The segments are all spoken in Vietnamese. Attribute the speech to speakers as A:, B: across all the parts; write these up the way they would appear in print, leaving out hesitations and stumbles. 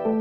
A: Hello,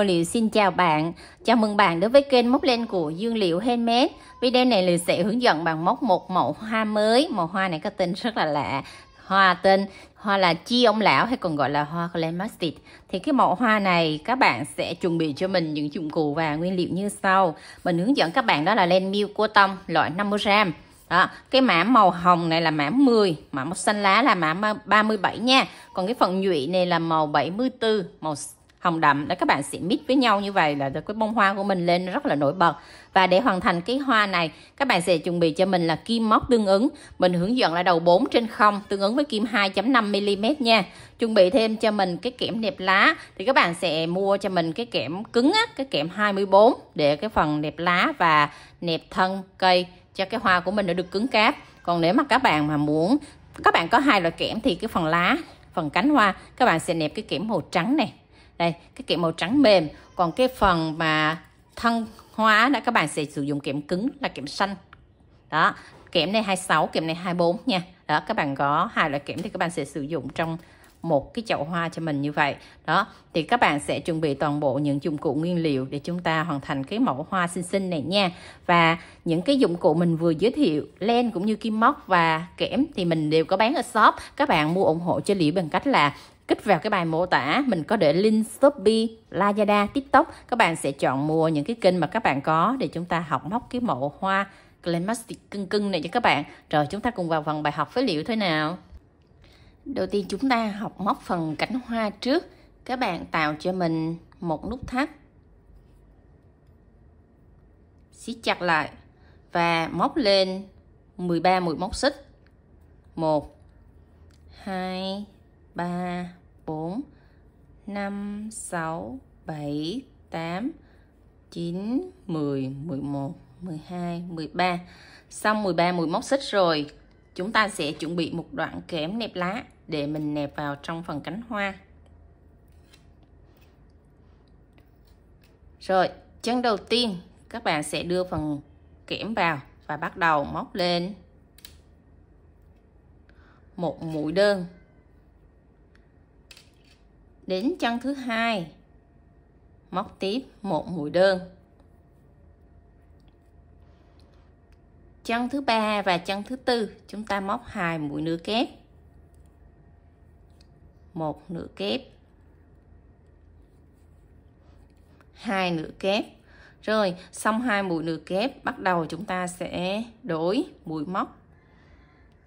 A: Liệu xin chào bạn. Chào mừng bạn đến với kênh móc len của Dương Liệu Handmade. Video này Liệu sẽ hướng dẫn bạn móc một mẫu hoa mới. Mẫu hoa này có tên rất là lạ. Hoa là chi ông lão hay còn gọi là hoa clematis. Thì cái mẫu hoa này các bạn sẽ chuẩn bị cho mình những dụng cụ và nguyên liệu như sau. Mình hướng dẫn các bạn đó là len miêu cô tông loại 50g. Đó, cái mã màu hồng này là mã 10, màu xanh lá là mã 37 nha. Còn cái phần nhụy này là màu 74, màu hồng đậm. Đó, các bạn sẽ mix với nhau như vậy là cái bông hoa của mình lên rất là nổi bật. Và để hoàn thành cái hoa này, các bạn sẽ chuẩn bị cho mình là kim móc tương ứng. Mình hướng dẫn là đầu 4/0 tương ứng với kim 2.5mm nha. Chuẩn bị thêm cho mình cái kẽm nẹp lá. Thì các bạn sẽ mua cho mình cái kẽm cứng á, cái kẽm 24 để cái phần nẹp lá và nẹp thân cây cho cái hoa của mình nó được cứng cáp. Còn nếu mà các bạn có hai loại kẽm thì cái phần lá, phần cánh hoa các bạn sẽ nẹp cái kẽm màu trắng này. Đây, cái kẽm màu trắng mềm. Còn cái phần mà thân hoa đó các bạn sẽ sử dụng kẽm cứng là kẽm xanh. Đó, kẽm này 26, kẽm này 24 nha. Đó, các bạn có hai loại kẽm thì các bạn sẽ sử dụng trong một cái chậu hoa cho mình như vậy. Đó, thì các bạn sẽ chuẩn bị toàn bộ những dụng cụ nguyên liệu để chúng ta hoàn thành cái mẫu hoa xinh xinh này nha. Và những cái dụng cụ mình vừa giới thiệu, len cũng như kim móc và kẽm thì mình đều có bán ở shop. Các bạn mua ủng hộ cho Liễu bằng cách là kích vào cái bài mô tả, mình có để link Shopee, Lazada, TikTok. Các bạn sẽ chọn mua những cái kênh mà các bạn có để chúng ta học móc cái mẫu hoa clematis cưng này cho các bạn. Rồi chúng ta cùng vào phần bài học với Liễu thế nào. Đầu tiên chúng ta học móc phần cánh hoa trước. Các bạn tạo cho mình một nút thắt, siết chặt lại và móc lên 13 mũi móc xích. 1 2 3 4 5 6 7 8 9 10 11 12 13. Xong 13 mũi móc xích rồi, chúng ta sẽ chuẩn bị một đoạn kẽm nẹp lá để mình nẹp vào trong phần cánh hoa. Rồi, chân đầu tiên các bạn sẽ đưa phần kẽm vào và bắt đầu móc lên một mũi đơn. Đến chân thứ hai móc tiếp một mũi đơn. Chân thứ ba và chân thứ tư chúng ta móc 2 mũi nửa kép, một nửa kép, 2 nửa kép. Rồi xong 2 mũi nửa kép, bắt đầu chúng ta sẽ đổi mũi móc,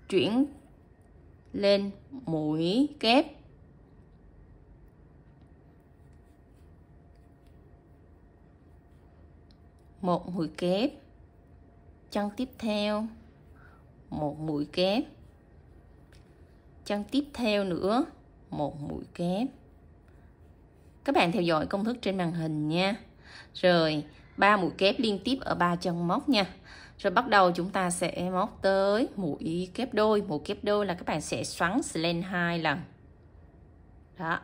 A: chuyển lên mũi kép, một mũi kép. Chân tiếp theo một mũi kép, chân tiếp theo nữa một mũi kép. Các bạn theo dõi công thức trên màn hình nha. Rồi 3 mũi kép liên tiếp ở 3 chân móc nha. Rồi bắt đầu chúng ta sẽ móc tới mũi kép đôi. Mũi kép đôi là các bạn sẽ xoắn len 2 lần. Đó.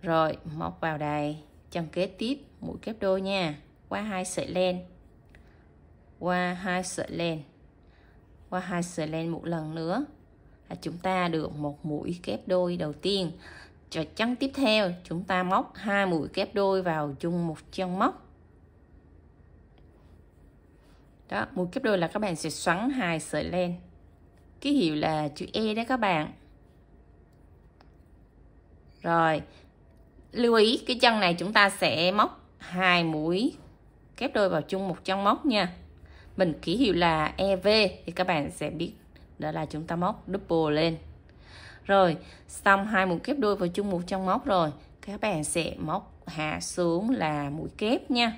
A: Rồi móc vào đây, chân kế tiếp mũi kép đôi nha, qua 2 sợi len, qua 2 sợi len, qua 2 sợi len một lần nữa là chúng ta được một mũi kép đôi đầu tiên. Rồi chân tiếp theo chúng ta móc 2 mũi kép đôi vào chung một chân móc. Đó, mũi kép đôi là các bạn sẽ xoắn 2 sợi len, ký hiệu là chữ E đó các bạn. Rồi lưu ý cái chân này chúng ta sẽ móc 2 mũi kép đôi vào chung một chân móc nha. Mình ký hiệu là EV thì các bạn sẽ biết đó là chúng ta móc double lên. Rồi xong 2 mũi kép đôi vào chung một chân móc rồi, các bạn sẽ móc hạ xuống là mũi kép nha.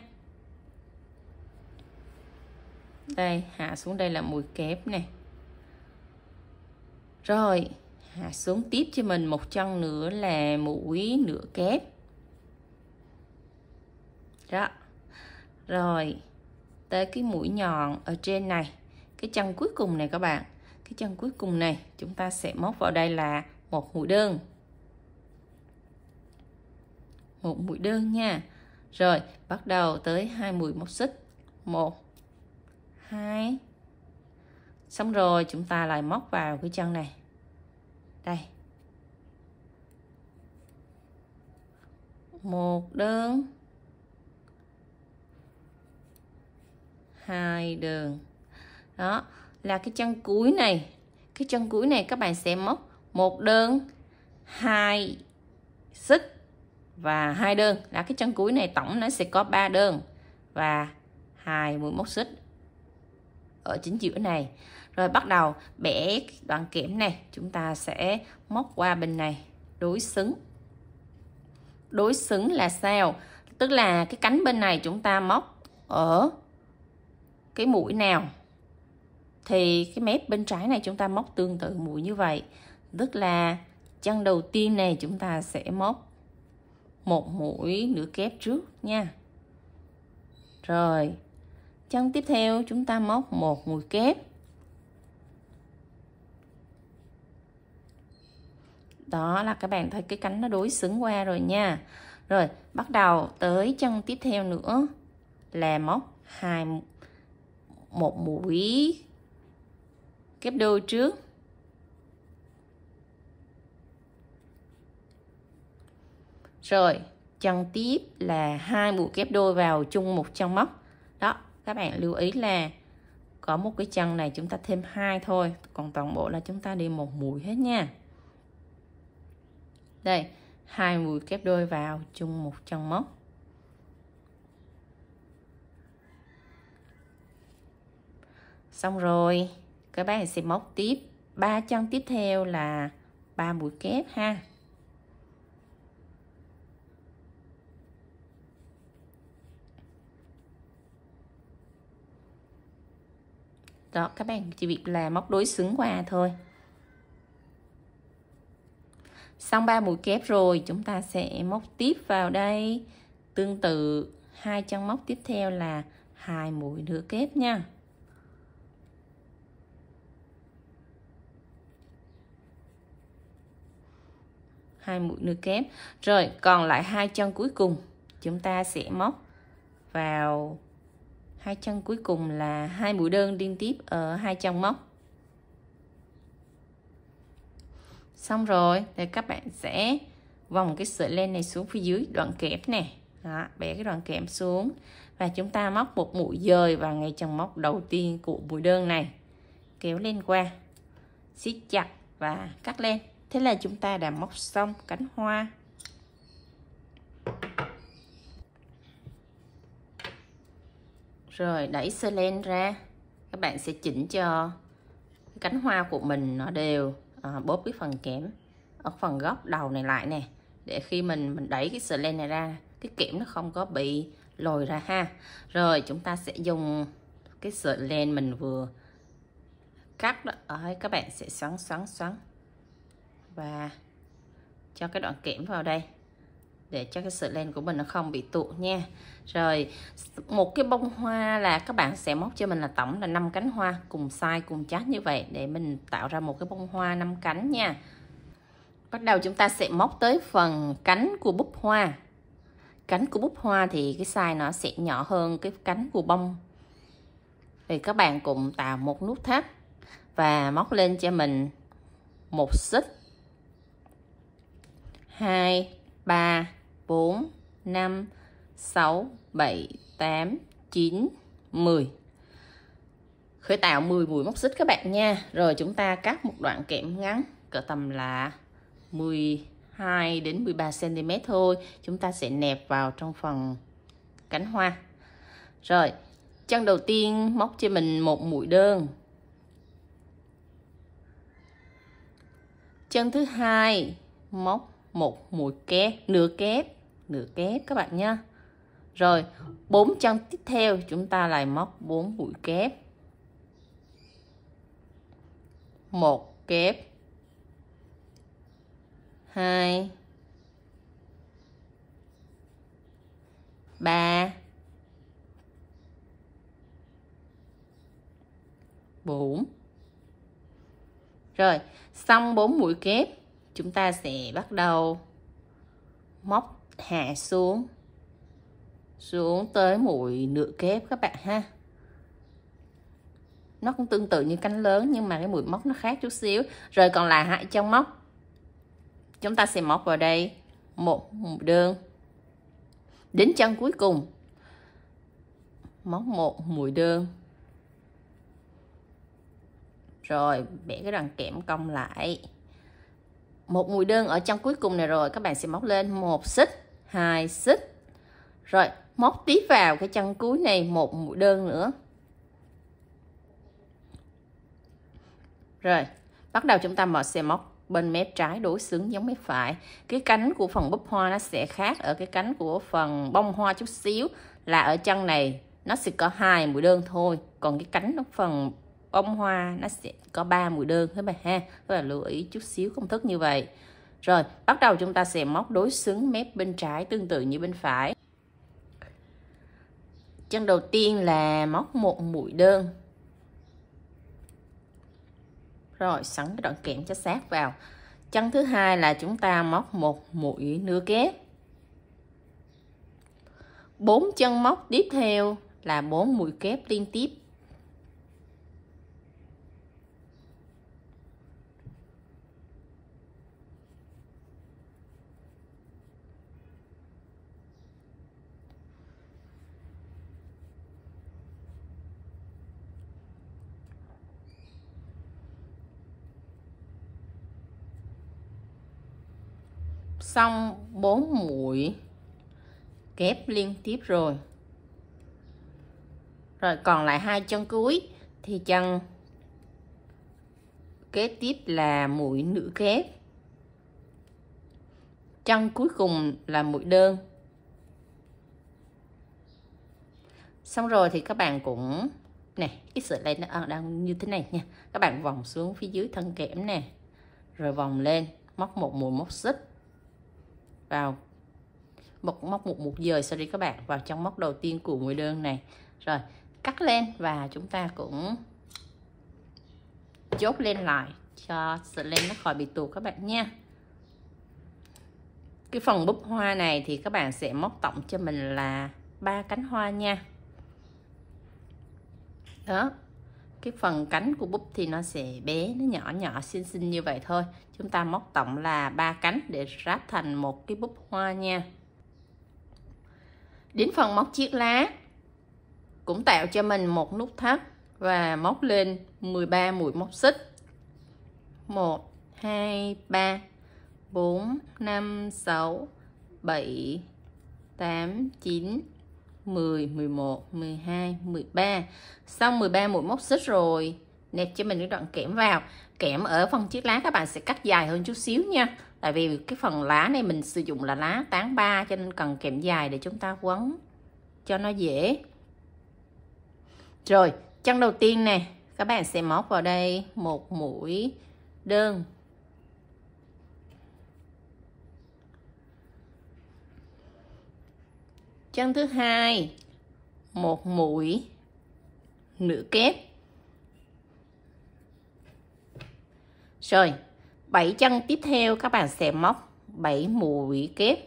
A: Đây, hạ xuống đây là mũi kép này. Rồi hạ xuống tiếp cho mình một chân nữa là mũi nửa kép. Đó. Rồi tới cái mũi nhọn ở trên này, cái chân cuối cùng này các bạn, cái chân cuối cùng này chúng ta sẽ móc vào đây là một mũi đơn. Một mũi đơn nha. Rồi, bắt đầu tới 2 mũi móc xích. 1 2. Xong rồi chúng ta lại móc vào cái chân này. Đây. Một đơn, 2 đơn. Đó là cái chân cuối này. Cái chân cuối này các bạn sẽ móc một đơn, 2 xích và 2 đơn. Là cái chân cuối này tổng nó sẽ có 3 đơn và 2 mũi móc xích ở chính giữa này. Rồi bắt đầu bẻ đoạn kẽm này, chúng ta sẽ móc qua bên này đối xứng. Đối xứng là sao? Tức là cái cánh bên này chúng ta móc ở cái mũi nào thì cái mép bên trái này chúng ta móc tương tự mũi như vậy. Tức là chân đầu tiên này chúng ta sẽ móc một mũi nửa kép trước nha. Rồi chân tiếp theo chúng ta móc một mũi kép. Đó là các bạn thấy cái cánh nó đối xứng qua rồi nha. Rồi bắt đầu tới chân tiếp theo nữa là móc một mũi kép đôi trước. Rồi chân tiếp là 2 mũi kép đôi vào chung một chân móc. Đó, các bạn lưu ý là có một cái chân này chúng ta thêm 2 thôi, còn toàn bộ là chúng ta đi một mũi hết nha. Đây, 2 mũi kép đôi vào chung một chân móc. Xong rồi, các bạn sẽ móc tiếp 3 chân tiếp theo là 3 mũi kép ha. Đó, các bạn chỉ việc là móc đối xứng qua thôi. Xong 3 mũi kép rồi, chúng ta sẽ móc tiếp vào đây. Tương tự 2 chân móc tiếp theo là 2 mũi nửa kép nha. Hai mũi nửa kép. Rồi, còn lại 2 chân cuối cùng, chúng ta sẽ móc vào 2 chân cuối cùng là 2 mũi đơn liên tiếp ở 2 chân móc. Xong rồi thì các bạn sẽ vòng cái sợi len này xuống phía dưới đoạn kép này. Đó, bẻ cái đoạn kẽm xuống và chúng ta móc một mũi dời vào ngay chân móc đầu tiên của mũi đơn này, kéo lên qua, siết chặt và cắt lên. Thế là chúng ta đã móc xong cánh hoa. Rồi đẩy sợi len ra, các bạn sẽ chỉnh cho cánh hoa của mình nó đều, bóp cái phần kẽm ở phần góc đầu này lại nè, để khi mình đẩy cái sợi len này ra, cái kẽm nó không có bị lồi ra ha. Rồi chúng ta sẽ dùng cái sợi len mình vừa cắt đó, các bạn sẽ xoắn và cho cái đoạn kẽm vào đây để cho cái sợi len của mình nó không bị tụ nha. Rồi một cái bông hoa là các bạn sẽ móc cho mình là tổng là 5 cánh hoa cùng size cùng chát như vậy để mình tạo ra một cái bông hoa 5 cánh nha. Bắt đầu chúng ta sẽ móc tới phần cánh của búp hoa. Cánh của búp hoa thì cái size nó sẽ nhỏ hơn cái cánh của bông. Thì các bạn cùng tạo một nút thắt và móc lên cho mình một xích, 2, 3, 4, 5, 6, 7, 8, 9, 10. Khởi tạo 10 mũi móc xích các bạn nha. Rồi chúng ta cắt một đoạn kẽm ngắn cỡ tầm là 12 đến 13 cm thôi. Chúng ta sẽ nẹp vào trong phần cánh hoa. Rồi, chân đầu tiên móc cho mình một mũi đơn. Chân thứ hai móc một mũi kép, nửa kép các bạn nhé. Rồi 4 chân tiếp theo chúng ta lại móc 4 mũi kép, 1 kép, 2, 3, 4, Rồi, xong 4 mũi kép, chúng ta sẽ bắt đầu móc hạ xuống tới mũi nửa kép các bạn ha. Nó cũng tương tự như cánh lớn nhưng mà cái mũi móc nó khác chút xíu. Rồi còn lại 2 chân móc, chúng ta sẽ móc vào đây một mũi đơn. Đến chân cuối cùng móc một mũi đơn. Rồi bẻ cái đoạn kẽm cong lại. Một mũi đơn ở chân cuối cùng này rồi, các bạn sẽ móc lên 1 xích, 2 xích. Rồi móc tiếp vào cái chân cuối này một mũi đơn nữa. Rồi bắt đầu chúng ta sẽ móc bên mép trái đối xứng giống mép phải. Cái cánh của phần búp hoa nó sẽ khác ở cái cánh của phần bông hoa chút xíu, là ở chân này nó sẽ có 2 mũi đơn thôi, còn cái cánh phần bông hoa nó sẽ có 3 mũi đơn các bạn ha. Rất là lưu ý chút xíu công thức như vậy. Rồi bắt đầu chúng ta sẽ móc đối xứng mép bên trái tương tự như bên phải. Chân đầu tiên là móc một mũi đơn. Rồi sắn cái đoạn kẽm cho sát vào. Chân thứ hai là chúng ta móc một mũi nửa kép. 4 chân móc tiếp theo là 4 mũi kép liên tiếp. Xong 4 mũi kép liên tiếp rồi. Rồi còn lại 2 chân cuối thì chân kế tiếp là mũi nửa kép. Chân cuối cùng là mũi đơn. Xong rồi thì các bạn cũng nè, cái sợi len nó đang như thế này nha. Các bạn vòng xuống phía dưới thân kẽm nè. Rồi vòng lên, móc một mũi móc xích vào móc một mũi dời, sorry các bạn, vào trong móc đầu tiên của mũi đơn này. Rồi cắt lên và chúng ta cũng chốt lên lại cho sợi len nó khỏi bị tuột các bạn nha. Cái phần búp hoa này thì các bạn sẽ móc tổng cho mình là 3 cánh hoa nha. Đó, cái phần cánh của búp thì nó sẽ bé, nó nhỏ nhỏ xinh xinh như vậy thôi. Chúng ta móc tổng là 3 cánh để ráp thành một cái búp hoa nha. Đến phần móc chiếc lá cũng tạo cho mình một nút thắt và móc lên 13 mũi móc xích. 1 2 3 4 5 6 7 8 9 10 11 12 13. Xong 13 mũi móc xích rồi, nẹp cho mình cái đoạn kẽm vào. Kẽm ở phần chiếc lá các bạn sẽ cắt dài hơn chút xíu nha. Tại vì cái phần lá này mình sử dụng là lá tán 3 cho nên cần kẽm dài để chúng ta quấn cho nó dễ. Rồi, chân đầu tiên nè, các bạn sẽ móc vào đây một mũi đơn. Chân thứ hai, một mũi nửa kép. Rồi, 7 chân tiếp theo các bạn sẽ móc 7 mũi kép.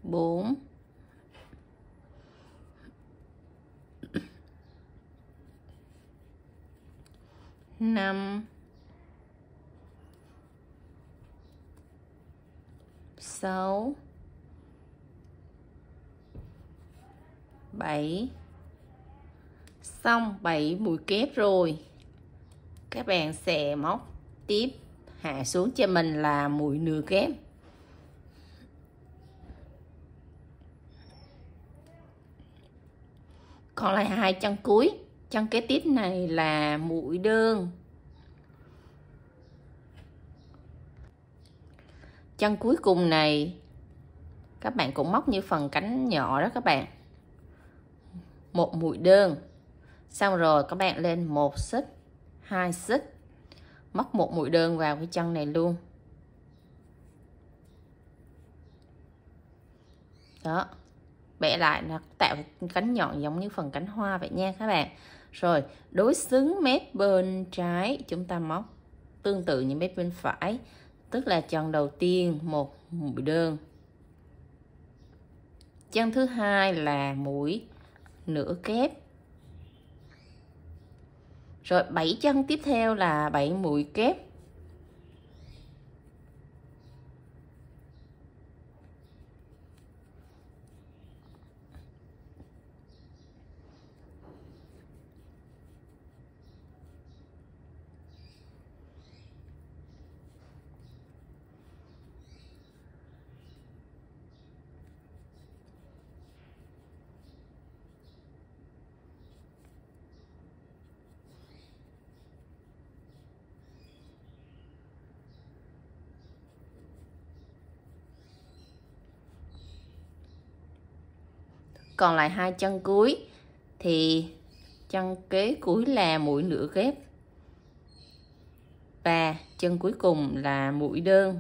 A: Bốn, 5, 6, 7. Xong 7 mũi kép rồi, các bạn sẽ móc tiếp hạ xuống cho mình là mũi nửa kép. Còn lại 2 chân cuối, chân kế tiếp này là mũi đơn. Chân cuối cùng này các bạn cũng móc như phần cánh nhỏ đó các bạn. Một mũi đơn. Xong rồi các bạn lên 1 xích, 2 xích, móc một mũi đơn vào cái chân này luôn. Đó, bẻ lại nó tạo cánh nhọn giống như phần cánh hoa vậy nha các bạn. Rồi đối xứng mép bên trái chúng ta móc tương tự như mép bên phải, tức là chân đầu tiên một mũi đơn, chân thứ hai là mũi nửa kép, rồi 7 chân tiếp theo là 7 mũi kép. Còn lại 2 chân cuối thì chân kế cuối là mũi nửa kép và chân cuối cùng là mũi đơn.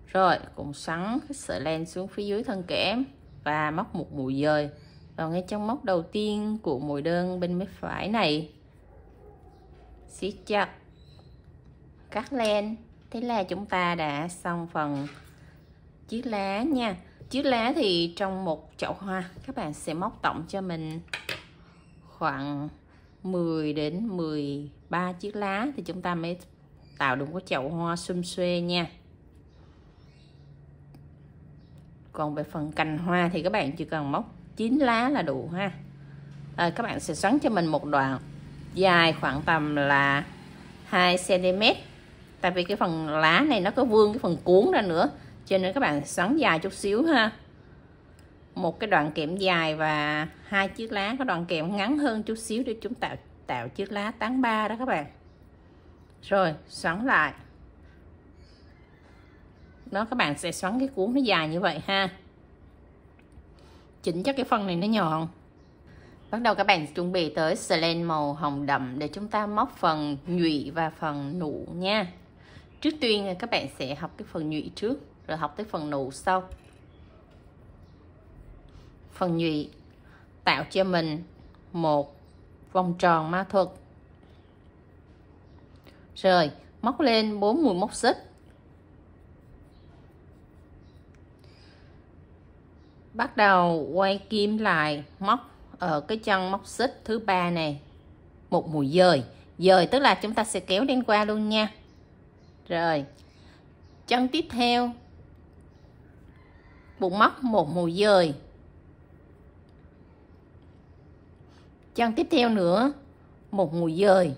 A: Rồi cũng xoắn cái sợi len xuống phía dưới thân kẽm và móc một mũi dời vào ngay trong móc đầu tiên của mũi đơn bên mép phải này, siết chặt, cắt len. Thế là chúng ta đã xong phần chiếc lá nha. Chiếc lá thì trong một chậu hoa các bạn sẽ móc tổng cho mình khoảng 10 đến 13 chiếc lá thì chúng ta mới tạo được cái chậu hoa sum xuê nha. Còn về phần cành hoa thì các bạn chỉ cần móc 9 lá là đủ ha. Các bạn sẽ xoắn cho mình một đoạn dài khoảng tầm là 2 cm. Tại vì cái phần lá này nó có vươn cái phần cuốn ra nữa, cho nên các bạn xoắn dài chút xíu ha. Một cái đoạn kẽm dài và 2 chiếc lá có đoạn kẽm ngắn hơn chút xíu để chúng tạo chiếc lá tán ba đó các bạn. Rồi xoắn lại. Đó, các bạn sẽ xoắn cái cuốn nó dài như vậy ha. Chỉnh cho cái phần này nó nhọn. Bắt đầu các bạn chuẩn bị tới sợi len màu hồng đậm để chúng ta móc phần nhụy và phần nụ nha. Trước tiên các bạn sẽ học cái phần nhụy trước, rồi học tới phần nụ sau. Phần nhụy tạo cho mình một vòng tròn ma thuật. Rồi móc lên 4 mũi móc xích. Bắt đầu quay kim lại, móc ở cái chân móc xích thứ ba này một mũi dời. Dời tức là chúng ta sẽ kéo lên qua luôn nha. Rồi chân tiếp theo buộc móc một mũi dời, chân tiếp theo nữa một mũi dời.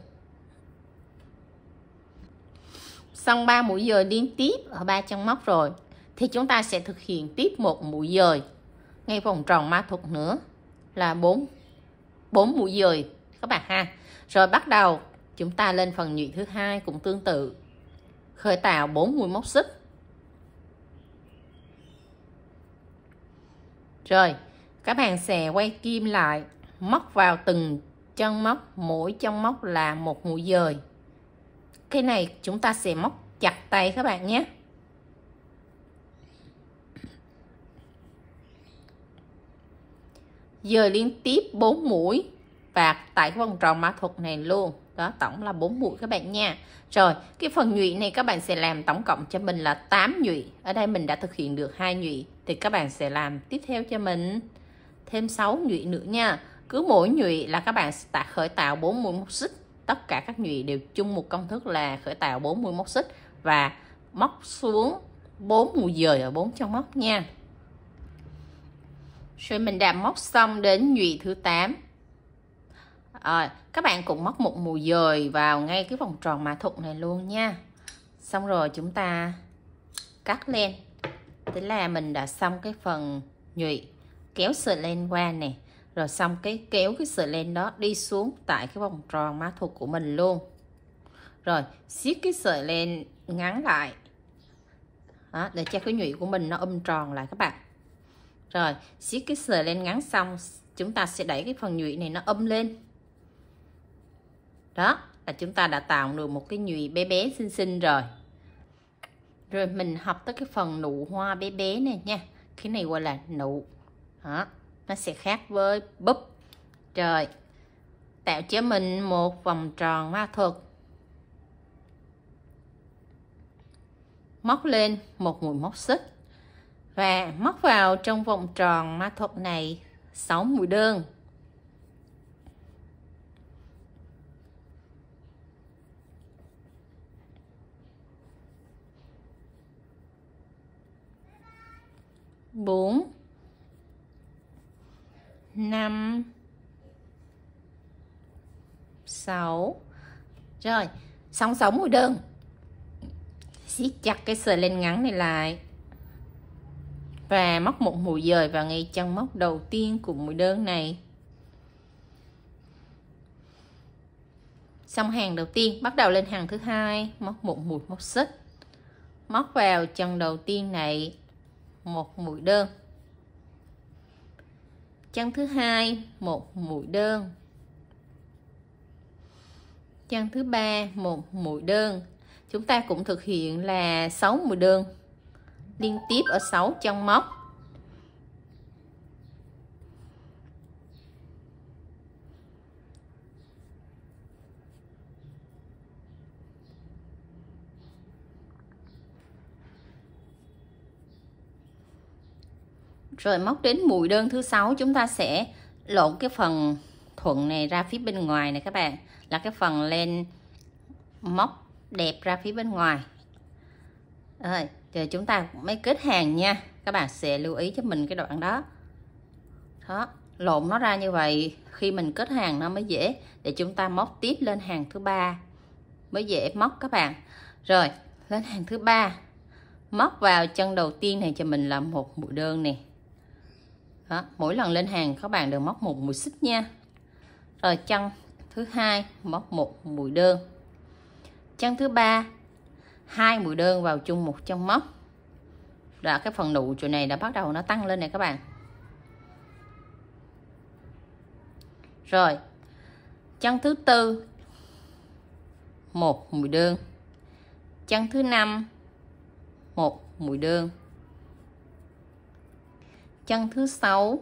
A: Xong 3 mũi dời liên tiếp ở 3 chân móc rồi thì chúng ta sẽ thực hiện tiếp một mũi dời ngay vòng tròn ma thuật nữa là 4 mũi dời các bạn ha. Rồi bắt đầu chúng ta lên phần nhụy thứ hai cũng tương tự, khởi tạo 4 mũi móc xích. Rồi các bạn sẽ quay kim lại, móc vào từng chân móc, mỗi chân móc là một mũi dời. Cái này chúng ta sẽ móc chặt tay các bạn nhé. Dời liên tiếp 4 mũi và tại cái vòng tròn mã thuật này luôn. Đó, tổng là 4 mũi các bạn nha. Rồi cái phần nhụy này các bạn sẽ làm tổng cộng cho mình là 8 nhụy. Ở đây mình đã thực hiện được 2 nhụy thì các bạn sẽ làm tiếp theo cho mình thêm 6 nhụy nữa nha. Cứ mỗi nhụy là các bạn sẽ khởi tạo 4 mũi móc xích. Tất cả các nhụy đều chung một công thức là khởi tạo 4 mũi móc xích và móc xuống 4 mũi dời ở 4 chân móc nha. Rồi mình đã móc xong đến nhụy thứ 8. Các bạn cũng móc một mũi dời vào ngay cái vòng tròn mã thuật này luôn nha. Xong rồi chúng ta cắt len. Thế là mình đã xong cái phần nhụy, kéo sợi len qua nè, rồi xong kéo cái sợi len đó đi xuống tại cái vòng tròn mã thuật của mình luôn. Rồi siết cái sợi len ngắn lại đó, để cho cái nhụy của mình nó tròn lại các bạn. Rồi siết cái sợi len ngắn xong chúng ta sẽ đẩy cái phần nhụy này nó lên. Đó là chúng ta đã tạo được một cái nhụy bé bé xinh xinh rồi. Rồi mình học tới cái phần nụ hoa bé bé này nha. Cái này gọi là nụ. Đó, nó sẽ khác với búp. Rồi, tạo cho mình một vòng tròn ma thuật. Móc lên một mũi móc xích và móc vào trong vòng tròn ma thuật này 6 mũi đơn. Bốn, 5, 6. Rồi, xong 6 mũi đơn. Siết chặt cái sợi len ngắn này lại và móc một mũi dời vào ngay chân móc đầu tiên của mũi đơn này. Xong hàng đầu tiên, bắt đầu lên hàng thứ hai, móc một mũi móc xích, móc vào chân đầu tiên này một mũi đơn. Chân thứ hai một mũi đơn. Chân thứ ba một mũi đơn. Chúng ta cũng thực hiện là 6 mũi đơn liên tiếp ở 6 chân móc. Rồi móc đến mũi đơn thứ 6, chúng ta sẽ lộn cái phần thuận này ra phía bên ngoài này các bạn, là cái phần len móc đẹp ra phía bên ngoài. Rồi, giờ chúng ta mới kết hàng nha. Các bạn sẽ lưu ý cho mình cái đoạn đó. Đó, lộn nó ra như vậy, khi mình kết hàng nó mới dễ để chúng ta móc tiếp lên hàng thứ ba mới dễ móc các bạn. Rồi, lên hàng thứ ba, móc vào chân đầu tiên này cho mình là một mũi đơn nè. Đó, mỗi lần lên hàng các bạn đều móc một mũi xích nha. Rồi chân thứ hai móc một mũi đơn. Chân thứ ba 2 mũi đơn vào chung một chân móc. Đó, cái phần nụ chỗ này đã bắt đầu nó tăng lên này các bạn. Rồi chân thứ tư một mũi đơn. Chân thứ năm một mũi đơn. Chân thứ 6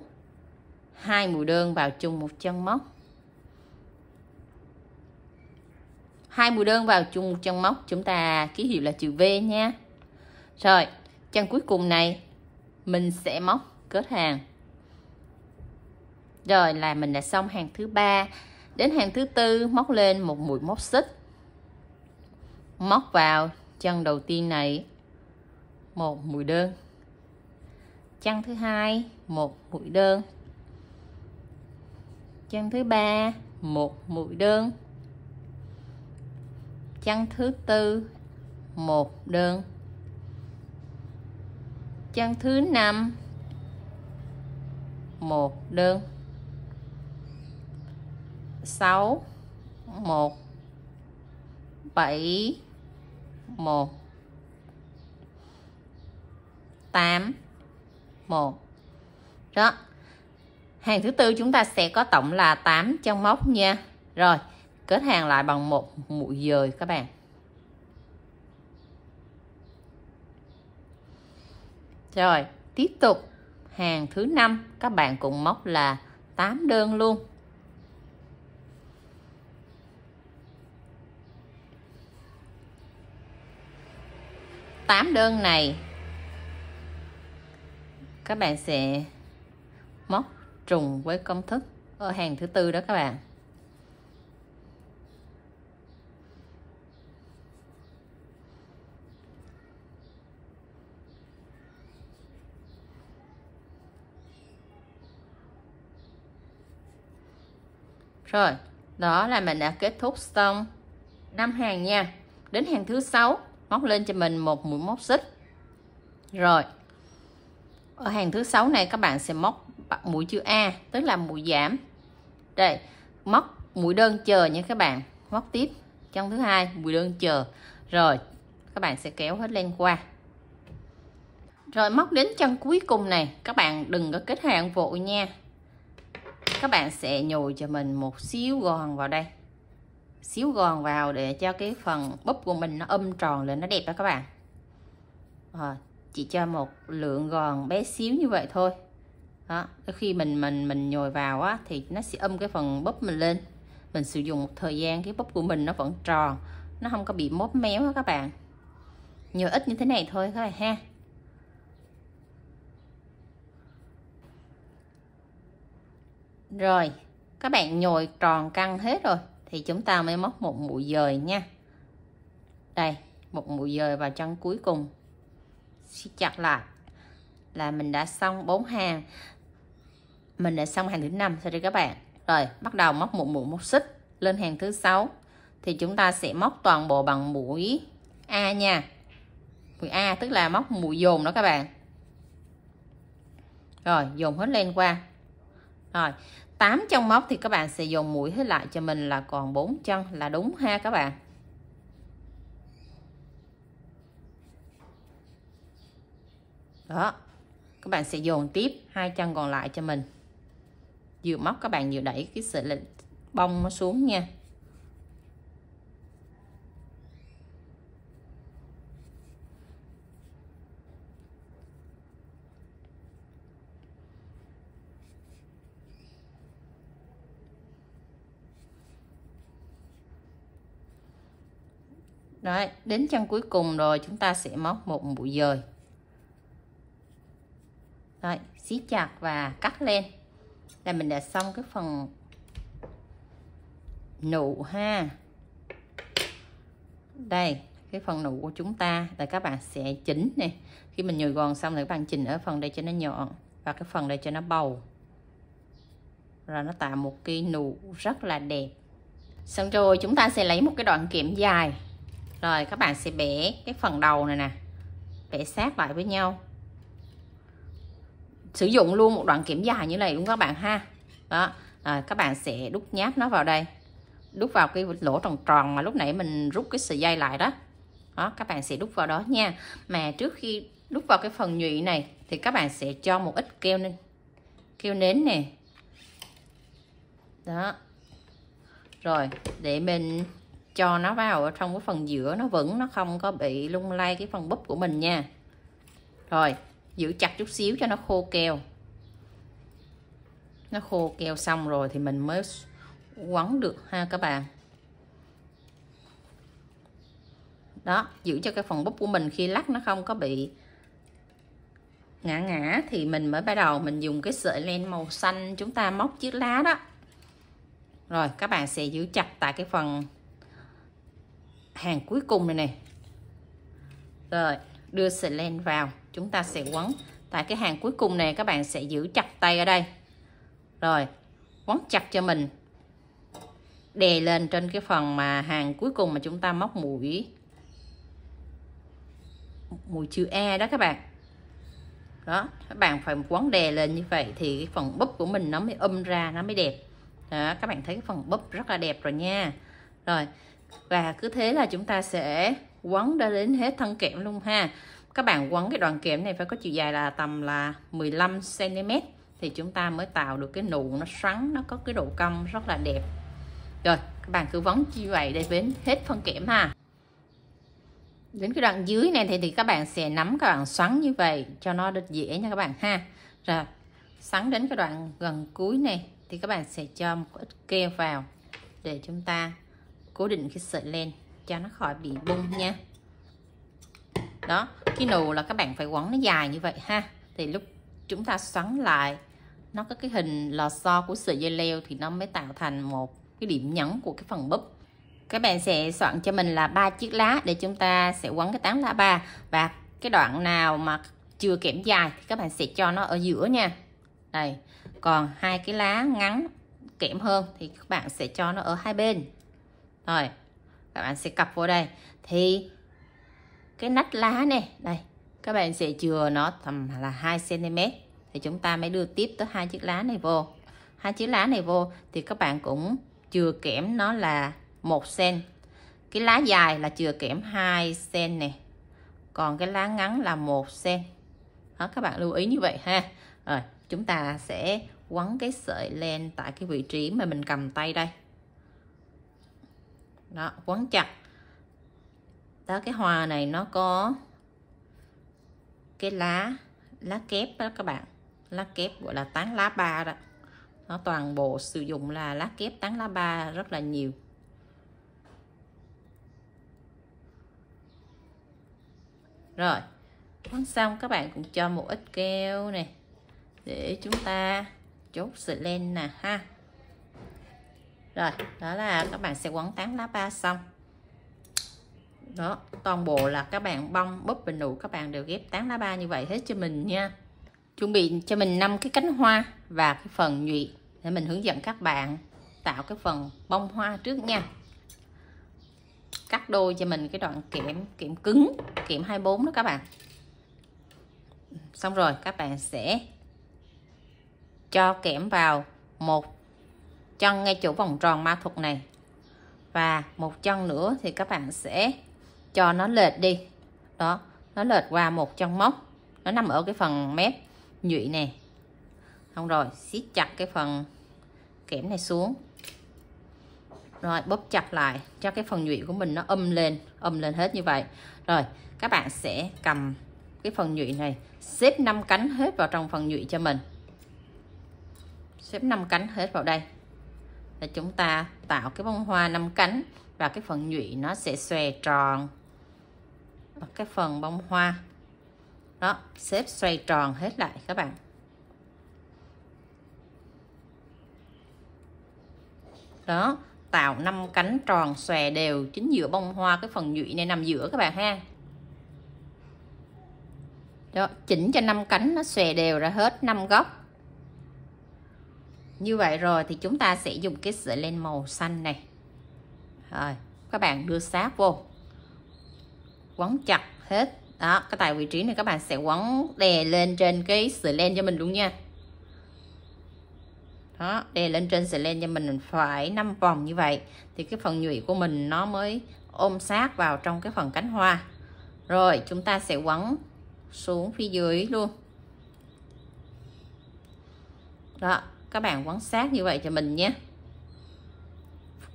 A: 2 mũi đơn vào chung một chân móc. 2 mũi đơn vào chung một chân móc, chúng ta ký hiệu là chữ V nha. Rồi, chân cuối cùng này mình sẽ móc kết hàng. Rồi là mình đã xong hàng thứ ba. Đến hàng thứ tư móc lên một mũi móc xích. Móc vào chân đầu tiên này một mũi đơn. Chân thứ hai một mũi đơn. Chân thứ ba một mũi đơn. Chân thứ tư một đơn. Chân thứ năm một đơn. 6 1 7 1 8 1. Đó, hàng thứ tư chúng ta sẽ có tổng là 8 chân móc nha. Rồi kết hàng lại bằng một mũi dời các bạn. Rồi tiếp tục hàng thứ 5 các bạn cũng móc là 8 đơn luôn. Tám đơn này các bạn sẽ móc trùng với công thức ở hàng thứ tư đó các bạn. Rồi, đó là mình đã kết thúc xong 5 hàng nha. Đến hàng thứ 6 móc lên cho mình một mũi móc xích. Rồi ở hàng thứ 6 này các bạn sẽ móc mũi chữ A, tức là mũi giảm. Đây, móc mũi đơn chờ nha các bạn. Móc tiếp chân thứ hai mũi đơn chờ. Rồi các bạn sẽ kéo hết lên qua. Rồi móc đến chân cuối cùng này, các bạn đừng có kết hàng vội nha. các bạn sẽ nhồi cho mình một xíu gòn vào đây, xíu gòn vào để cho cái phần búp của mình nó tròn lên, nó đẹp đó các bạn. Chỉ cho một lượng gòn bé xíu như vậy thôi. Đó, khi mình nhồi vào á thì nó sẽ cái phần búp mình lên. Mình sử dụng một thời gian cái búp của mình nó vẫn tròn, nó không có bị móp méo đó các bạn. Nhồi ít như thế này thôi các bạn ha. Rồi các bạn nhồi tròn căng hết rồi thì chúng ta mới móc một mũi dời nha. Đây, một mũi dời vào chân cuối cùng, siết chặt lại là mình đã xong 4 hàng. Mình đã xong hàng thứ 5 rồi đây các bạn. Rồi bắt đầu móc một mũi một xích lên hàng thứ 6 thì chúng ta sẽ móc toàn bộ bằng mũi A nha. Mũi A tức là móc mũi dồn đó các bạn. Rồi dồn hết lên qua. Rồi 8 chân móc thì các bạn sẽ dồn mũi hết lại cho mình là còn 4 chân là đúng ha các bạn. Đó, các bạn sẽ dồn tiếp 2 chân còn lại cho mình. Vừa móc các bạn vừa đẩy cái sợi bông nó xuống nha. Đấy, đến chân cuối cùng rồi chúng ta sẽ móc một mũi dời. Rồi, siết chặt và cắt lên. Là mình đã xong cái phần nụ ha. Đây, cái phần nụ của chúng ta là các bạn sẽ chỉnh nè. Khi mình nhồi gòn xong thì các bạn chỉnh ở phần đây cho nó nhọn và cái phần đây cho nó bầu. Rồi nó tạo một cái nụ rất là đẹp. Xong rồi chúng ta sẽ lấy một cái đoạn kẽm dài. Rồi các bạn sẽ bẻ cái phần đầu này nè, bẻ sát lại với nhau. Sử dụng luôn một đoạn kẽm dài như này đúng các bạn ha. Đó, rồi các bạn sẽ đút nháp nó vào đây, đút vào cái lỗ tròn tròn mà lúc nãy mình rút cái sợi dây lại đó. Đó, các bạn sẽ đút vào đó nha. Mà trước khi đút vào cái phần nhụy này thì các bạn sẽ cho một ít keo nến nè. Đó. Rồi để mình cho nó vào ở trong cái phần giữa, nó vững, nó không có bị lung lay cái phần búp của mình nha. Rồi giữ chặt chút xíu cho nó khô keo. Nó khô keo xong rồi thì mình mới quấn được ha các bạn. Đó, giữ cho cái phần búp của mình khi lắc nó không có bị ngã thì mình mới bắt đầu mình dùng cái sợi len màu xanh chúng ta móc chiếc lá đó. Rồi các bạn sẽ giữ chặt tại cái phần hàng cuối cùng này nè. Rồi đưa sợi len vào, chúng ta sẽ quấn tại cái hàng cuối cùng này. Các bạn sẽ giữ chặt tay ở đây, rồi quấn chặt cho mình, đè lên trên cái phần mà hàng cuối cùng mà chúng ta móc mũi chữ A đó các bạn. Đó, các bạn phải quấn đè lên như vậy thì cái phần búp của mình nó mới ra, nó mới đẹp. Đó, các bạn thấy cái phần búp rất là đẹp rồi nha. Rồi và cứ thế là chúng ta sẽ quấn đến hết thân kẽm luôn ha. Các bạn quấn cái đoạn kẽm này phải có chiều dài là tầm là 15 cm thì chúng ta mới tạo được cái nụ nó xoắn, nó có cái độ cong rất là đẹp. Rồi các bạn cứ quấn như vậy để đến hết thân kẽm ha. Đến cái đoạn dưới này thì các bạn sẽ nắm, các bạn xoắn như vậy cho nó được dễ nha các bạn ha. Rồi xoắn đến cái đoạn gần cuối này thì các bạn sẽ cho một ít keo vào để chúng ta cố định cái sợi len cho nó khỏi bị bung nha. Đó, cái nụ là các bạn phải quấn nó dài như vậy ha, thì lúc chúng ta xoắn lại nó có cái hình lò xo của sợi dây leo thì nó mới tạo thành một cái điểm nhấn của cái phần búp. Các bạn sẽ soạn cho mình là 3 chiếc lá để chúng ta sẽ quấn cái tán lá 3, và cái đoạn nào mà chưa kẽm dài thì các bạn sẽ cho nó ở giữa nha. Đây, còn 2 cái lá ngắn kẽm hơn thì các bạn sẽ cho nó ở hai bên. Rồi các bạn sẽ cặp vô đây thì cái nách lá này đây các bạn sẽ chừa nó tầm là 2 cm thì chúng ta mới đưa tiếp tới 2 chiếc lá này vô. 2 chiếc lá này vô thì các bạn cũng chừa kẽm nó là 1 cm. Cái lá dài là chừa kẽm 2 cm này, còn cái lá ngắn là 1 cm. Đó, các bạn lưu ý như vậy ha. Rồi chúng ta sẽ quấn cái sợi len tại cái vị trí mà mình cầm tay đây. Đó, quấn chặt. Đó, cái hoa này nó có cái lá kép đó các bạn, lá kép gọi là tán lá ba đó. Nó toàn bộ sử dụng là lá kép tán lá ba rất là nhiều. Rồi, quấn xong các bạn cũng cho một ít keo này để chúng ta chốt sợi len nè ha. Rồi, đó là các bạn sẽ quấn tán lá ba xong. Đó, toàn bộ là các bạn bông búp bình nụ các bạn đều ghép tán lá ba như vậy hết cho mình nha. Chuẩn bị cho mình 5 cái cánh hoa và cái phần nhụy để mình hướng dẫn các bạn tạo cái phần bông hoa trước nha. Cắt đôi cho mình cái đoạn kẽm cứng, kẽm 24 đó các bạn. Xong rồi các bạn sẽ cho kẽm vào một chân ngay chỗ vòng tròn ma thuật này, và một chân nữa thì các bạn sẽ cho nó lệch đi. Đó, nó lệch qua một chân móc, nó nằm ở cái phần mép nhụy này. Xong rồi siết chặt cái phần kẽm này xuống, rồi bóp chặt lại cho cái phần nhụy của mình nó âm lên hết như vậy. Rồi các bạn sẽ cầm cái phần nhụy này xếp 5 cánh hết vào trong phần nhụy cho mình, xếp 5 cánh hết vào đây để chúng ta tạo cái bông hoa 5 cánh, và cái phần nhụy nó sẽ xòe tròn cái phần bông hoa. Đó, xếp xoay tròn hết lại các bạn. Đó, tạo 5 cánh tròn xòe đều chính giữa bông hoa, cái phần nhụy này nằm giữa các bạn ha. Đó, chỉnh cho 5 cánh nó xòe đều ra hết 5 góc. Như vậy rồi thì chúng ta sẽ dùng cái sợi len màu xanh này. Rồi, các bạn đưa sát vô, quấn chặt hết. Đó, cái tại vị trí này các bạn sẽ quấn đè lên trên cái sợi len cho mình luôn nha. Đó, đè lên trên sợi len cho mình phải 5 vòng như vậy thì cái phần nhụy của mình nó mới ôm sát vào trong cái phần cánh hoa. Rồi chúng ta sẽ quấn xuống phía dưới luôn. Đó, các bạn quấn sát như vậy cho mình nhé.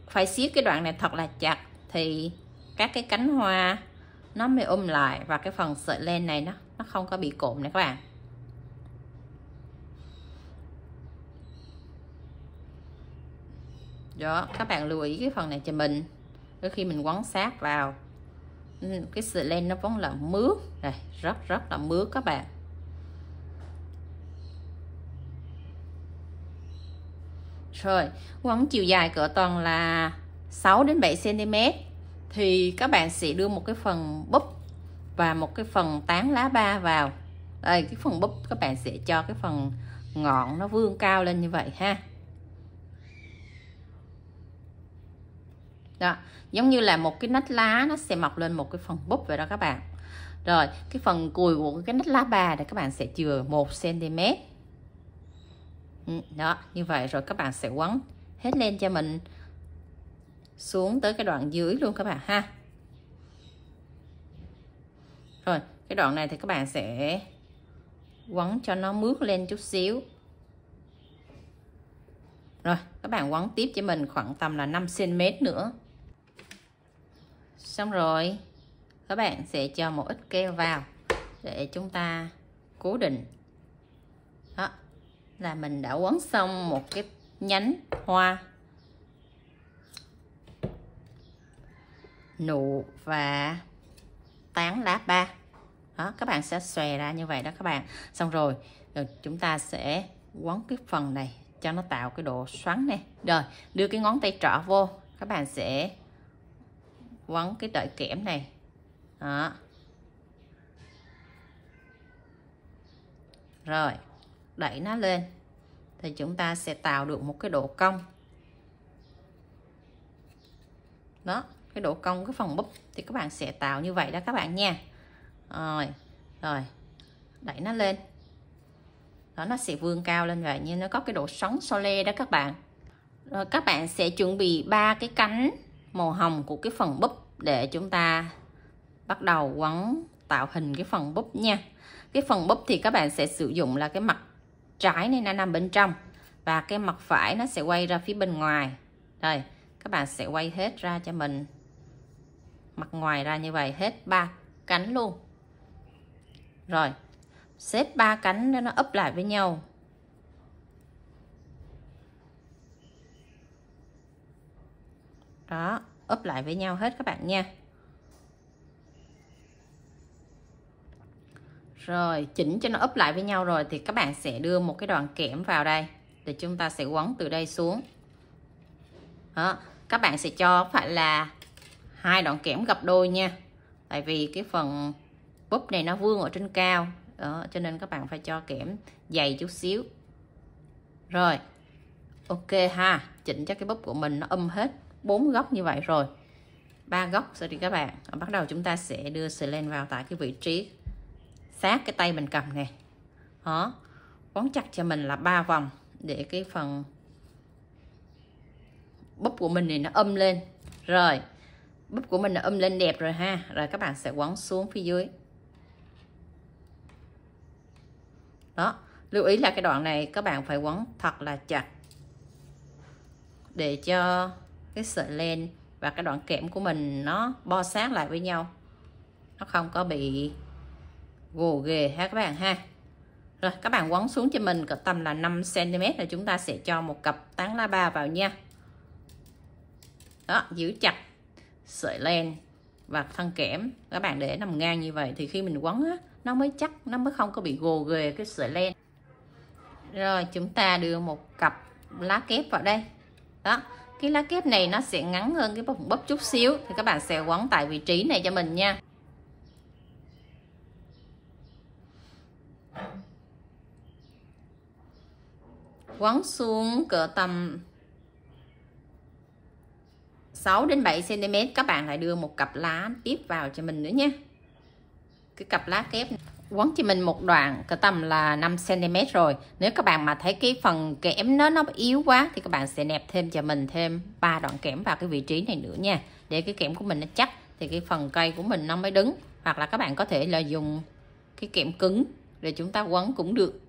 A: Phải siết cái đoạn này thật là chặt thì các cái cánh hoa nó mới lại, và cái phần sợi len này nó không có bị cộm này các bạn. Đó, các bạn lưu ý cái phần này cho mình. Đôi khi mình quấn sát vào cái sợi len nó vẫn là mướt này, rất là mướt các bạn. Rồi, quấn chiều dài cỡ toàn là 6 đến 7 cm thì các bạn sẽ đưa một cái phần búp và một cái phần tán lá ba vào. Đây, cái phần búp các bạn sẽ cho cái phần ngọn nó vươn cao lên như vậy ha. Đó, giống như là một cái nách lá nó sẽ mọc lên một cái phần búp vậy đó các bạn. Rồi, cái phần cùi của cái nách lá ba thì các bạn sẽ chừa 1 cm. Đó, như vậy rồi các bạn sẽ quấn hết lên cho mình xuống tới cái đoạn dưới luôn các bạn ha. Rồi, cái đoạn này thì các bạn sẽ quấn cho nó mướt lên chút xíu. Rồi, các bạn quấn tiếp cho mình khoảng tầm là 5 cm nữa. Xong rồi, các bạn sẽ cho một ít keo vào để chúng ta cố định. Đó, là mình đã quấn xong một cái nhánh hoa nụ và tán lá ba. Đó, các bạn sẽ xòe ra như vậy đó các bạn. Xong rồi chúng ta sẽ quấn cái phần này cho nó tạo cái độ xoắn này. Rồi, đưa cái ngón tay trỏ vô, các bạn sẽ quấn cái đợi kẽm này. Đó. Rồi, đẩy nó lên thì chúng ta sẽ tạo được một cái độ cong. Đó, cái độ cong cái phần búp thì các bạn sẽ tạo như vậy đó các bạn nha. Rồi, đẩy nó lên. Đó, nó sẽ vươn cao lên vậy, nhưng nó có cái độ xoắn sole đó các bạn. Rồi các bạn sẽ chuẩn bị 3 cái cánh màu hồng của cái phần búp để chúng ta bắt đầu quấn tạo hình cái phần búp nha. Cái phần búp thì các bạn sẽ sử dụng là cái mặt trái này nó nằm bên trong. và cái mặt phải nó sẽ quay ra phía bên ngoài. Đây, các bạn sẽ quay hết ra cho mình mặt ngoài ra như vậy, hết 3 cánh luôn. Rồi, xếp 3 cánh để nó úp lại với nhau. Đó, úp lại với nhau hết các bạn nha. Rồi, chỉnh cho nó úp lại với nhau rồi thì các bạn sẽ đưa một cái đoạn kẽm vào đây để chúng ta sẽ quấn từ đây xuống. Đó, các bạn sẽ cho phải là 2 đoạn kẽm gập đôi nha. Tại vì cái phần búp này nó vươn ở trên cao. Đó, cho nên các bạn phải cho kẽm dày chút xíu. Rồi, ok ha, chỉnh cho cái búp của mình nó hết 4 góc như vậy rồi. 3 góc rồi thì các bạn. Bắt đầu chúng ta sẽ đưa sợi len vào tại cái vị trí sát cái tay mình cầm này. Đó, quấn chặt cho mình là 3 vòng để cái phần búp của mình này nó lên. Rồi, búp của mình đã lên đẹp rồi ha. Rồi các bạn sẽ quấn xuống phía dưới. Đó, lưu ý là cái đoạn này các bạn phải quấn thật là chặt để cho cái sợi len và cái đoạn kẽm của mình nó bo sát lại với nhau, nó không có bị gồ ghề ha các bạn ha. Rồi các bạn quấn xuống cho mình cỡ tầm là 5 cm là chúng ta sẽ cho một cặp tán lá ba vào nha. Đó, giữ chặt sợi len và thân kẽm, các bạn để nằm ngang như vậy thì khi mình quấn á, nó mới chắc, nó mới không có bị gồ ghề cái sợi len. Rồi chúng ta đưa một cặp lá kép vào đây. Đó, cái lá kép này nó sẽ ngắn hơn cái búp chút xíu thì các bạn sẽ quấn tại vị trí này cho mình nha. Quấn xuống cỡ tầm 6 đến 7 cm, các bạn lại đưa một cặp lá tiếp vào cho mình nữa nhé. Cái cặp lá kép quấn cho mình một đoạn cỡ tầm là 5 cm rồi. Nếu các bạn mà thấy cái phần kẽm nó yếu quá thì các bạn sẽ nẹp thêm cho mình thêm 3 đoạn kẽm vào cái vị trí này nữa nha, để cái kẽm của mình nó chắc thì cái phần cây của mình nó mới đứng. Hoặc là các bạn có thể là dùng cái kẽm cứng để chúng ta quấn cũng được.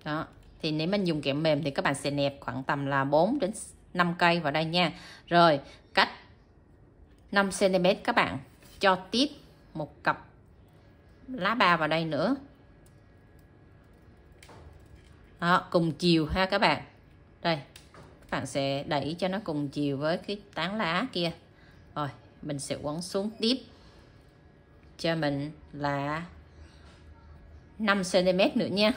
A: Đó, thì nếu mình dùng kẽm mềm thì các bạn sẽ nẹp khoảng tầm là 4 đến 5 cây vào đây nha. Rồi cách 5 cm các bạn cho tiếp một cặp lá ba vào đây nữa. Đó, cùng chiều ha các bạn. Đây, các bạn sẽ đẩy cho nó cùng chiều với cái tán lá kia. Rồi mình sẽ quấn xuống tiếp cho mình là 5 cm nữa nha.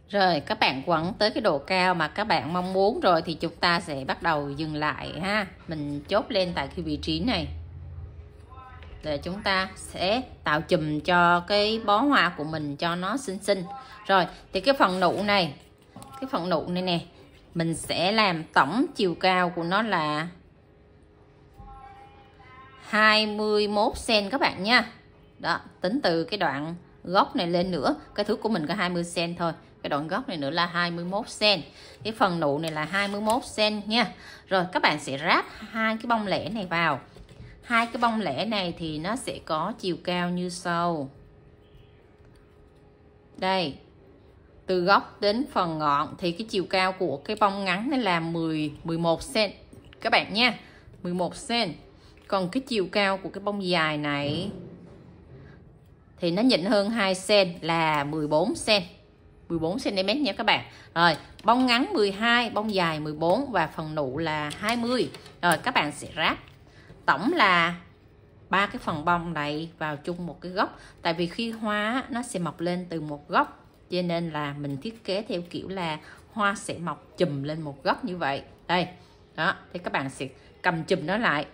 A: Rồi các bạn quấn tới cái độ cao mà các bạn mong muốn rồi thì chúng ta sẽ bắt đầu dừng lại ha. Mình chốt lên tại cái vị trí này để chúng ta sẽ tạo chùm cho cái bó hoa của mình cho nó xinh xinh. Rồi thì cái phần nụ này, cái phần nụ này nè, mình sẽ làm tổng chiều cao của nó là 21 cm các bạn nha. Đó, tính từ cái đoạn gốc này lên nữa, cái thước của mình có 20 cm thôi, cái đoạn gốc này nữa là 21 cm, cái phần nụ này là 21 cm nha. Rồi các bạn sẽ ráp hai cái bông lẻ này vào. Hai cái bông lẻ này thì nó sẽ có chiều cao như sau. Đây, từ gốc đến phần ngọn thì cái chiều cao của cái bông ngắn này là 11 cm các bạn nha, 11 cm. Còn cái chiều cao của cái bông dài này thì nó nhỉnh hơn 2 cm là 14 cm. 14 cm nha các bạn. Rồi, bông ngắn 12, bông dài 14 và phần nụ là 20. Rồi các bạn sẽ ráp tổng là 3 cái phần bông này vào chung một cái góc. Tại vì khi hoa nó sẽ mọc lên từ một góc, cho nên là mình thiết kế theo kiểu là hoa sẽ mọc chùm lên một góc như vậy. Đây, đó, thì các bạn sẽ cầm chùm nó lại.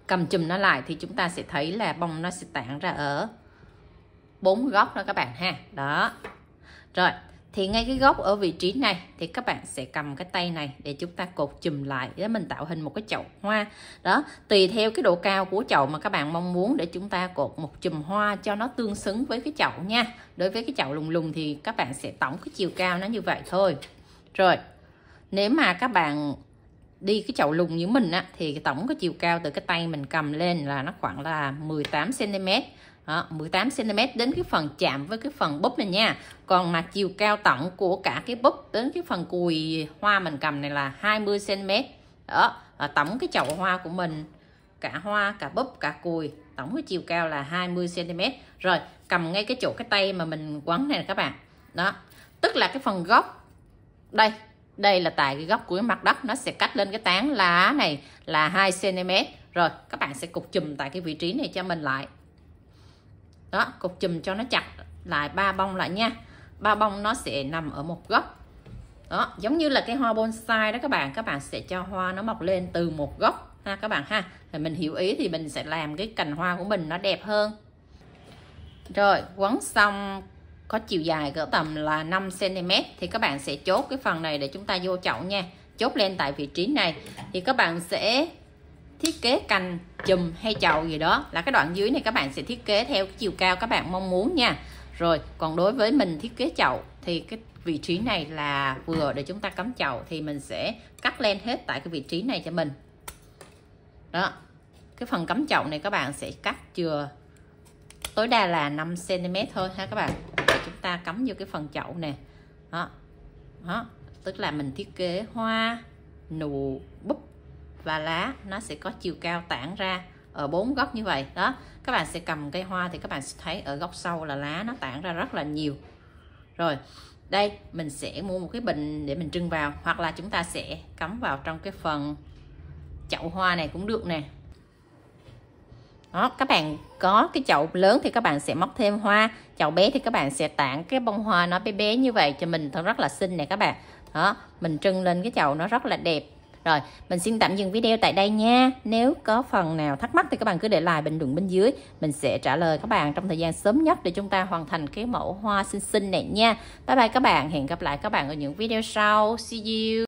A: Cầm chùm nó lại thì chúng ta sẽ thấy là bông nó sẽ tản ra ở 4 góc đó các bạn ha. Đó. Rồi, thì ngay cái góc ở vị trí này thì các bạn sẽ cầm cái tay này để chúng ta cột chùm lại để mình tạo hình một cái chậu hoa. Đó, tùy theo cái độ cao của chậu mà các bạn mong muốn để chúng ta cột một chùm hoa cho nó tương xứng với cái chậu nha. Đối với cái chậu lùng lùng thì các bạn sẽ tổng cái chiều cao nó như vậy thôi. Rồi, nếu mà các bạn đi cái chậu lùng như mình á thì tổng cái chiều cao từ cái tay mình cầm lên là nó khoảng là 18 cm. Đó, 18 cm đến cái phần chạm với cái phần búp này nha. Còn mà chiều cao tổng của cả cái búp đến cái phần cùi hoa mình cầm này là 20 cm. Đó, tổng cái chậu hoa của mình, cả hoa, cả búp, cả cùi, tổng cái chiều cao là 20 cm. Rồi, cầm ngay cái chỗ cái tay mà mình quấn này nè các bạn. Đó, tức là cái phần gốc đây là tại cái góc của cái mặt đất, nó sẽ cách lên cái tán lá này là 2 cm. Rồi các bạn sẽ cột chùm tại cái vị trí này cho mình lại. Đó, cột chùm cho nó chặt lại 3 bông lại nha. 3 bông nó sẽ nằm ở một góc. Đó, giống như là cái hoa bonsai đó các bạn sẽ cho hoa nó mọc lên từ một góc ha các bạn ha. Rồi mình hiểu ý thì mình sẽ làm cái cành hoa của mình nó đẹp hơn. Rồi, quấn xong có chiều dài cỡ tầm là 5 cm thì các bạn sẽ chốt cái phần này để chúng ta vô chậu nha. Chốt lên tại vị trí này thì các bạn sẽ thiết kế cành, chùm hay chậu gì đó, là cái đoạn dưới này các bạn sẽ thiết kế theo cái chiều cao các bạn mong muốn nha. Rồi, còn đối với mình thiết kế chậu thì cái vị trí này là vừa để chúng ta cắm chậu thì mình sẽ cắt lên hết tại cái vị trí này cho mình. Đó, cái phần cắm chậu này các bạn sẽ cắt chừa tối đa là 5 cm thôi ha các bạn, để chúng ta cắm vô cái phần chậu nè. Đó, đó, tức là mình thiết kế hoa, nụ, búp và lá nó sẽ có chiều cao tản ra ở 4 góc như vậy. Đó, các bạn sẽ cầm cây hoa thì các bạn sẽ thấy ở góc sau là lá nó tản ra rất là nhiều. Rồi, đây mình sẽ mua một cái bình để mình trưng vào, hoặc là chúng ta sẽ cắm vào trong cái phần chậu hoa này cũng được nè. Đó, các bạn có cái chậu lớn thì các bạn sẽ móc thêm hoa, chậu bé thì các bạn sẽ tản cái bông hoa nó bé bé như vậy cho mình, thật rất là xinh nè các bạn. Đó, mình trưng lên cái chậu nó rất là đẹp. Rồi, mình xin tạm dừng video tại đây nha. Nếu có phần nào thắc mắc thì các bạn cứ để lại bình luận bên dưới, mình sẽ trả lời các bạn trong thời gian sớm nhất để chúng ta hoàn thành cái mẫu hoa xinh xinh này nha. Bye bye các bạn, hẹn gặp lại các bạn ở những video sau. See you.